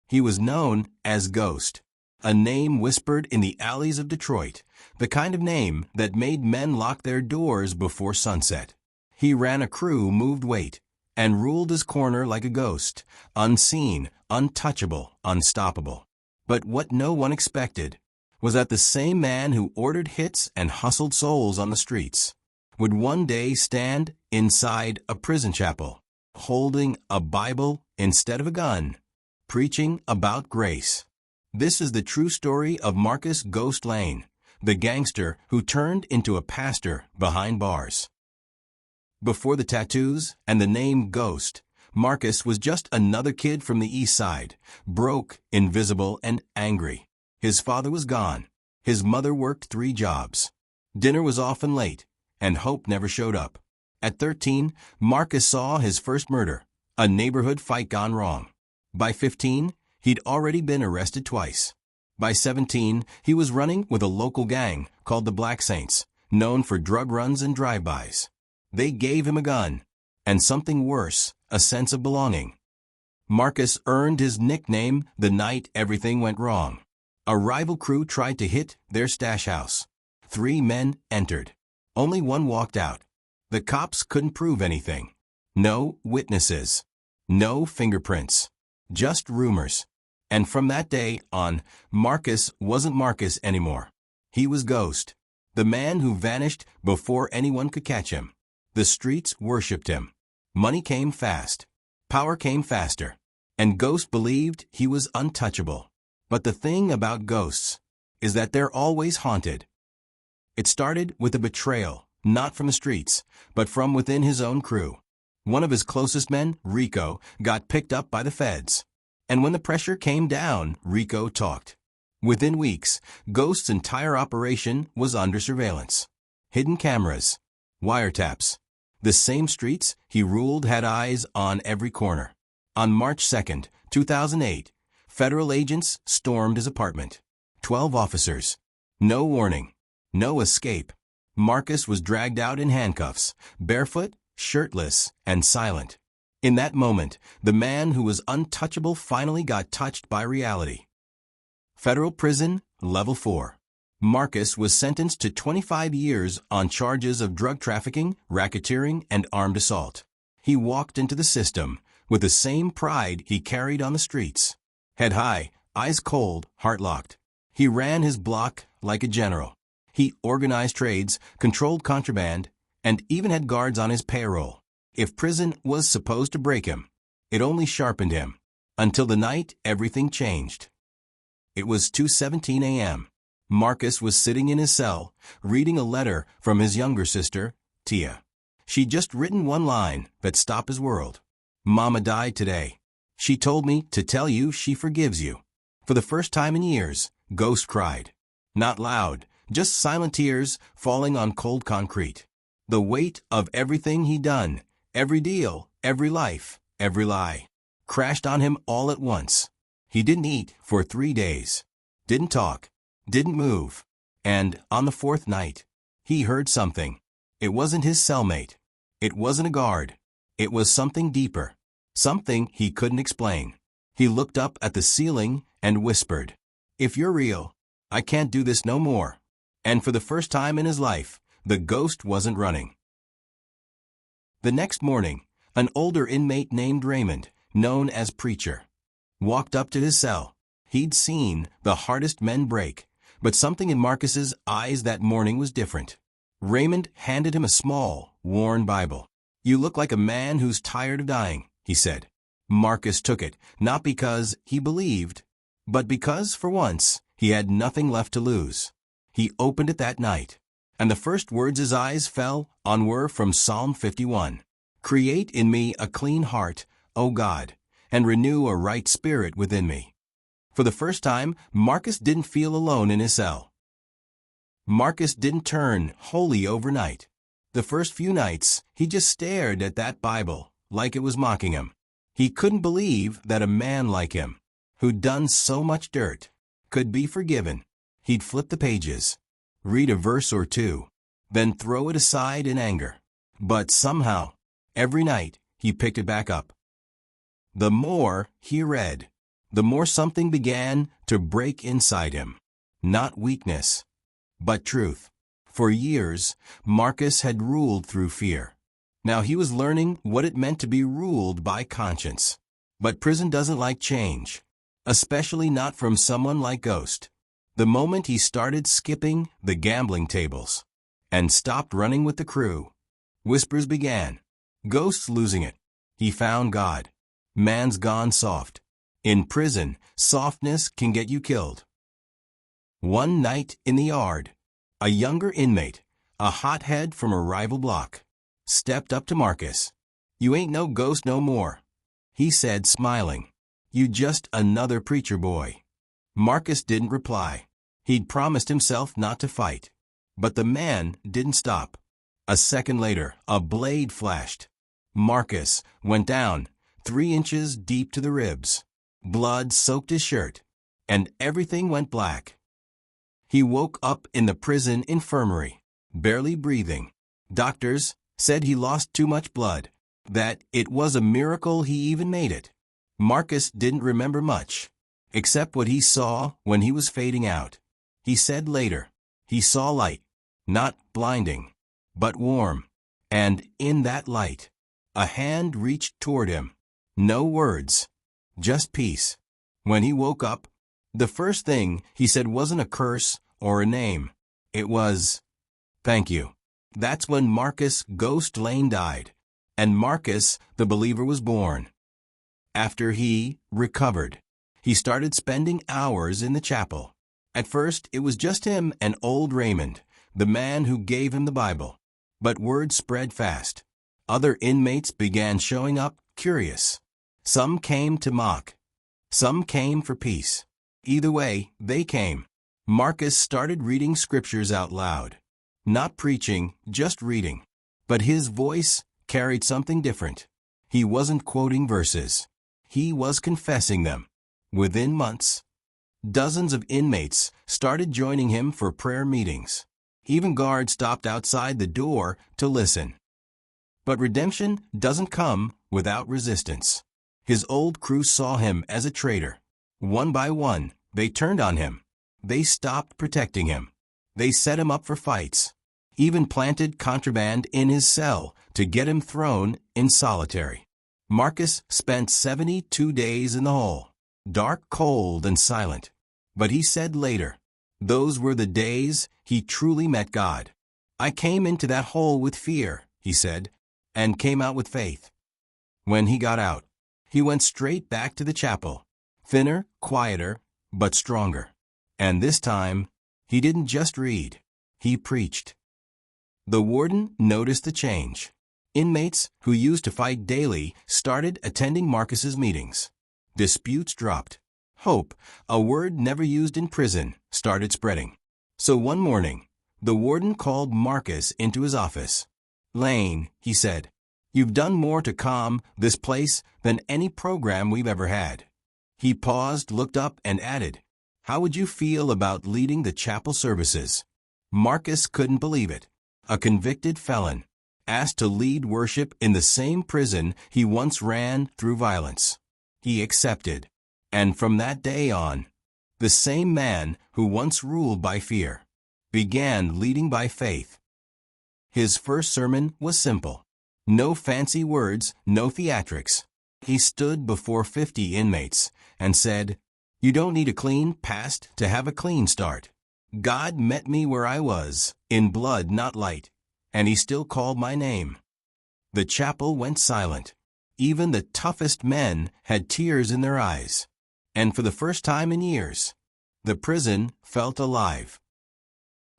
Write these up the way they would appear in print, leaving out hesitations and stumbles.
He was known as Ghost, a name whispered in the alleys of Detroit, the kind of name that made men lock their doors before sunset. He ran a crew moved weight and ruled his corner like a ghost, unseen, untouchable, unstoppable. But what no one expected was that the same man who ordered hits and hustled souls on the streets would one day stand inside a prison chapel, holding a Bible instead of a gun, preaching about grace. This is the true story of Marcus Ghost Lane, the gangster who turned into a pastor behind bars. Before the tattoos and the name Ghost, Marcus was just another kid from the east side, broke, invisible, and angry. His father was gone. His mother worked 3 jobs. Dinner was often late, and hope never showed up. At 13, Marcus saw his first murder, a neighborhood fight gone wrong. By 15, he'd already been arrested twice. By 17, he was running with a local gang called the Black Saints, known for drug runs and drive-bys. They gave him a gun, and something worse, a sense of belonging. Marcus earned his nickname the night everything went wrong. A rival crew tried to hit their stash house. 3 men entered. Only 1 walked out. The cops couldn't prove anything. No witnesses. No fingerprints. Just rumors. And from that day on, Marcus wasn't Marcus anymore. He was Ghost, the man who vanished before anyone could catch him. The streets worshipped him. Money came fast. Power came faster. And Ghost believed he was untouchable. But the thing about ghosts is that they're always haunted. It started with a betrayal, not from the streets, but from within his own crew. One of his closest men, Rico, got picked up by the feds. And when the pressure came down, Rico talked. Within weeks, Ghost's entire operation was under surveillance. Hidden cameras, wiretaps. The same streets he ruled had eyes on every corner. On March 2, 2008, federal agents stormed his apartment. 12 officers. No warning. No escape. Marcus was dragged out in handcuffs, barefoot, shirtless, and silent. In that moment, the man who was untouchable finally got touched by reality. Federal prison, level 4. Marcus was sentenced to 25 years on charges of drug trafficking, racketeering, and armed assault. He walked into the system with the same pride he carried on the streets. Head high, eyes cold, heart locked. He ran his block like a general. He organized trades, controlled contraband, and even had guards on his payroll. If prison was supposed to break him, it only sharpened him. Until the night everything changed. It was 2:17 a.m. Marcus was sitting in his cell, reading a letter from his younger sister, Tia. She'd just written one line that stopped his world. "Mama died today. She told me to tell you she forgives you." For the first time in years, Ghost cried. Not loud, just silent tears falling on cold concrete. The weight of everything he'd done, every deal, every life, every lie, crashed on him all at once. He didn't eat for 3 days. Didn't talk. Didn't move. And on the 4th night, he heard something. It wasn't his cellmate. It wasn't a guard. It was something deeper. Something he couldn't explain. He looked up at the ceiling and whispered, "If you're real, I can't do this no more." And for the first time in his life, the ghost wasn't running. The next morning, an older inmate named Raymond, known as Preacher, walked up to his cell. He'd seen the hardest men break, but something in Marcus's eyes that morning was different. Raymond handed him a small, worn Bible. "You look like a man who's tired of dying," he said. Marcus took it, not because he believed, but because, for once, he had nothing left to lose. He opened it that night, and the first words his eyes fell on were from Psalm 51. "Create in me a clean heart, O God, and renew a right spirit within me." For the first time, Marcus didn't feel alone in his cell. Marcus didn't turn holy overnight. The first few nights, he just stared at that Bible like it was mocking him. He couldn't believe that a man like him, who'd done so much dirt, could be forgiven. He'd flip the pages, read a verse or two, then throw it aside in anger. But somehow, every night, he picked it back up. The more he read, the more something began to break inside him. Not weakness, but truth. For years, Marcus had ruled through fear. Now he was learning what it meant to be ruled by conscience. But prison doesn't like change, especially not from someone like Ghost. The moment he started skipping the gambling tables and stopped running with the crew, whispers began. Ghost's losing it. He found God. Man's gone soft. In prison, softness can get you killed. One night in the yard, a younger inmate, a hothead from a rival block, stepped up to Marcus. "You ain't no ghost no more," he said, smiling. "You just another preacher boy." Marcus didn't reply. He'd promised himself not to fight. But the man didn't stop. A second later, a blade flashed. Marcus went down, 3 inches deep to the ribs. Blood soaked his shirt, and everything went black. He woke up in the prison infirmary, barely breathing. Doctors said he lost too much blood, that it was a miracle he even made it. Marcus didn't remember much, except what he saw when he was fading out. He said later, he saw light, not blinding, but warm, and in that light, a hand reached toward him. No words, just peace. When he woke up, the first thing he said wasn't a curse or a name. It was, "Thank you." That's when Marcus Ghost Lane died, and Marcus the believer was born. After he recovered, he started spending hours in the chapel. At first, it was just him and old Raymond, the man who gave him the Bible. But word spread fast. Other inmates began showing up, curious. Some came to mock. Some came for peace. Either way, they came. Marcus started reading scriptures out loud. Not preaching, just reading. But his voice carried something different. He wasn't quoting verses. He was confessing them. Within months, dozens of inmates started joining him for prayer meetings. Even guards stopped outside the door to listen. But redemption doesn't come without resistance. His old crew saw him as a traitor. One by one, they turned on him. They stopped protecting him. They set him up for fights. Even planted contraband in his cell to get him thrown in solitary. Marcus spent 72 days in the hole, dark, cold, and silent. But he said later, those were the days he truly met God. "I came into that hole with fear," he said, "and came out with faith." When he got out, he went straight back to the chapel, thinner, quieter, but stronger. And this time, he didn't just read, he preached. The warden noticed the change. Inmates who used to fight daily started attending Marcus's meetings. Disputes dropped. Hope, a word never used in prison, started spreading. So one morning, the warden called Marcus into his office. "Lane," he said, "you've done more to calm this place than any program we've ever had." He paused, looked up, and added, "How would you feel about leading the chapel services?" Marcus couldn't believe it. A convicted felon, asked to lead worship in the same prison he once ran through violence. He accepted. And from that day on, the same man who once ruled by fear began leading by faith. His first sermon was simple. No fancy words, no theatrics. He stood before 50 inmates and said, "You don't need a clean past to have a clean start. God met me where I was, in blood, not light, and he still called my name." The chapel went silent. Even the toughest men had tears in their eyes. And for the first time in years, the prison felt alive.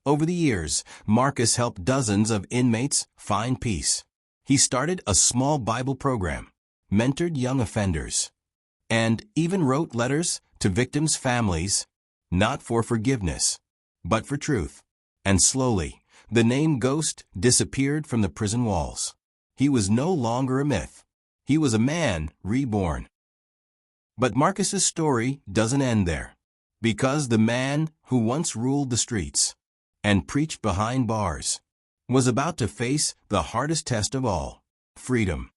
Over the years, Marcus helped dozens of inmates find peace. He started a small Bible program, mentored young offenders, and even wrote letters to victims' families, not for forgiveness, but for truth. And slowly, the name Ghost disappeared from the prison walls. He was no longer a myth. He was a man reborn. But Marcus's story doesn't end there, because the man who once ruled the streets and preached behind bars was about to face the hardest test of all, freedom.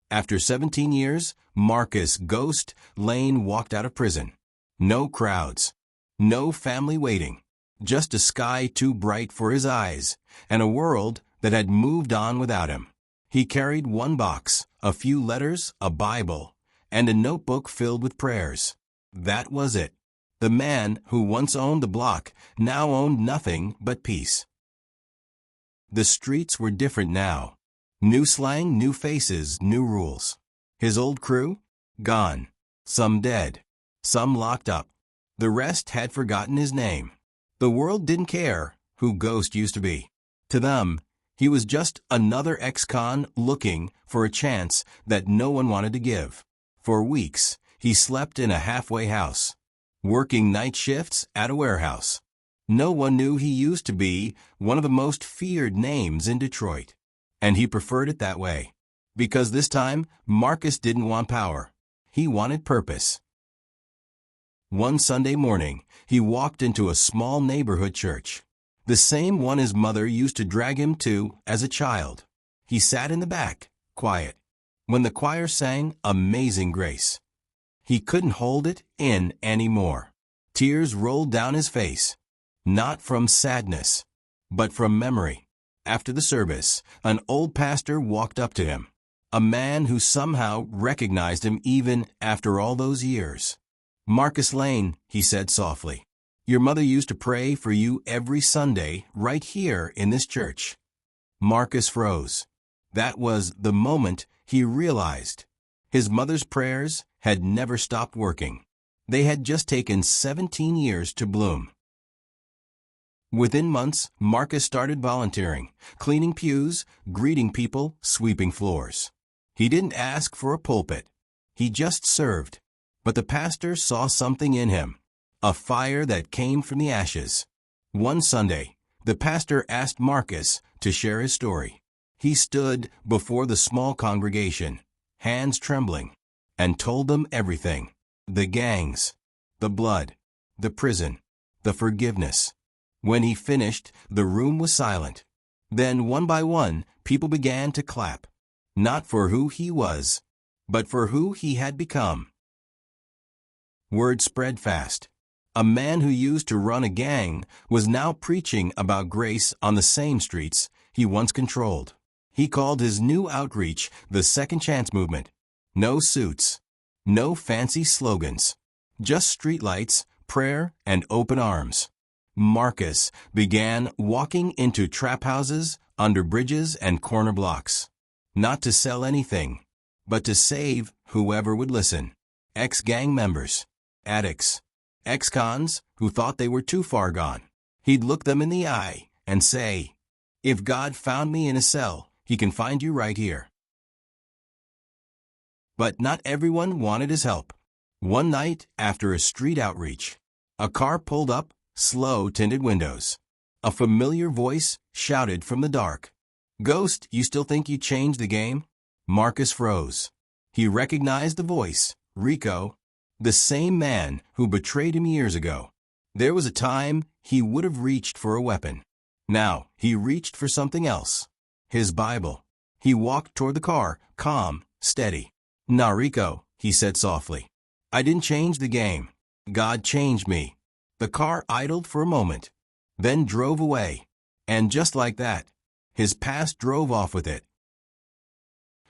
After 17 years, Marcus Ghost Lane walked out of prison. No crowds. No family waiting. Just a sky too bright for his eyes, and a world that had moved on without him. He carried one box, a few letters, a Bible, and a notebook filled with prayers. That was it. The man who once owned the block now owned nothing but peace. The streets were different now. New slang, new faces, new rules. His old crew? Gone. Some dead. Some locked up. The rest had forgotten his name. The world didn't care who Ghost used to be. To them, he was just another ex-con looking for a chance that no one wanted to give. For weeks, he slept in a halfway house, working night shifts at a warehouse. No one knew he used to be one of the most feared names in Detroit. And he preferred it that way. Because this time, Marcus didn't want power. He wanted purpose. One Sunday morning, he walked into a small neighborhood church. The same one his mother used to drag him to as a child. He sat in the back, quiet, when the choir sang Amazing Grace. He couldn't hold it in anymore. Tears rolled down his face. Not from sadness, but from memory. After the service, an old pastor walked up to him. A man who somehow recognized him even after all those years. "Marcus Lane," he said softly. "Your mother used to pray for you every Sunday right here in this church." Marcus froze. That was the moment he realized. His mother's prayers had never stopped working. They had just taken 17 years to bloom. Within months, Marcus started volunteering, cleaning pews, greeting people, sweeping floors. He didn't ask for a pulpit. He just served. But the pastor saw something in him, a fire that came from the ashes. One Sunday, the pastor asked Marcus to share his story. He stood before the small congregation, hands trembling, and told them everything. The gangs, the blood, the prison, the forgiveness. When he finished, the room was silent. Then, one by one, people began to clap, not for who he was, but for who he had become. Word spread fast. A man who used to run a gang was now preaching about grace on the same streets he once controlled. He called his new outreach the Second Chance Movement. No suits, no fancy slogans, just streetlights, prayer, and open arms. Marcus began walking into trap houses, under bridges, and corner blocks. Not to sell anything, but to save whoever would listen. Ex-gang members, addicts, ex-cons who thought they were too far gone. He'd look them in the eye and say, "If God found me in a cell, He can find you right here." But not everyone wanted his help. One night, after a street outreach, a car pulled up, slow tinted windows. A familiar voice shouted from the dark, "Ghost, you still think you changed the game?" Marcus froze. He recognized the voice, Rico, the same man who betrayed him years ago. There was a time he would have reached for a weapon. Now he reached for something else. His Bible. He walked toward the car, calm, steady. "Nah, Rico," he said softly. "I didn't change the game. God changed me." The car idled for a moment, then drove away. And just like that, his past drove off with it.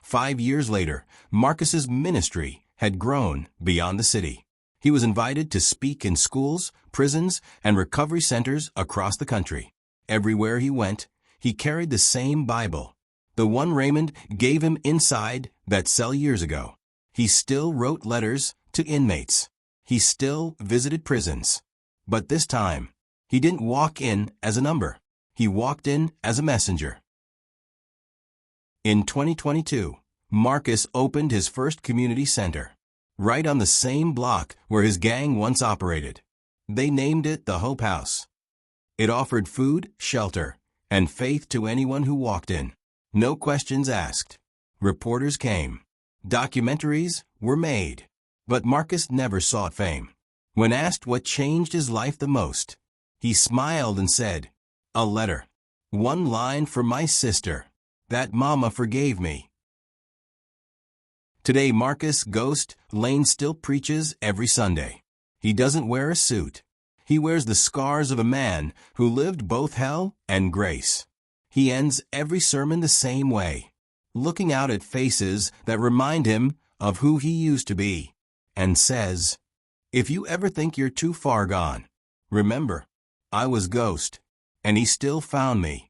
5 years later, Marcus's ministry had grown beyond the city. He was invited to speak in schools, prisons, and recovery centers across the country. Everywhere he went, he carried the same Bible, the one Raymond gave him inside that cell years ago. He still wrote letters to inmates. He still visited prisons. But this time, he didn't walk in as a number. He walked in as a messenger. In 2022, Marcus opened his first community center, right on the same block where his gang once operated. They named it the Hope House. It offered food, shelter, and faith to anyone who walked in. No questions asked. Reporters came. Documentaries were made. But Marcus never sought fame. When asked what changed his life the most, he smiled and said, "A letter. One line from my sister. That mama forgave me." Today Marcus Ghost Lane still preaches every Sunday. He doesn't wear a suit. He wears the scars of a man who lived both hell and grace. He ends every sermon the same way, looking out at faces that remind him of who he used to be, and says, "If you ever think you're too far gone, remember, I was Ghost, and he still found me."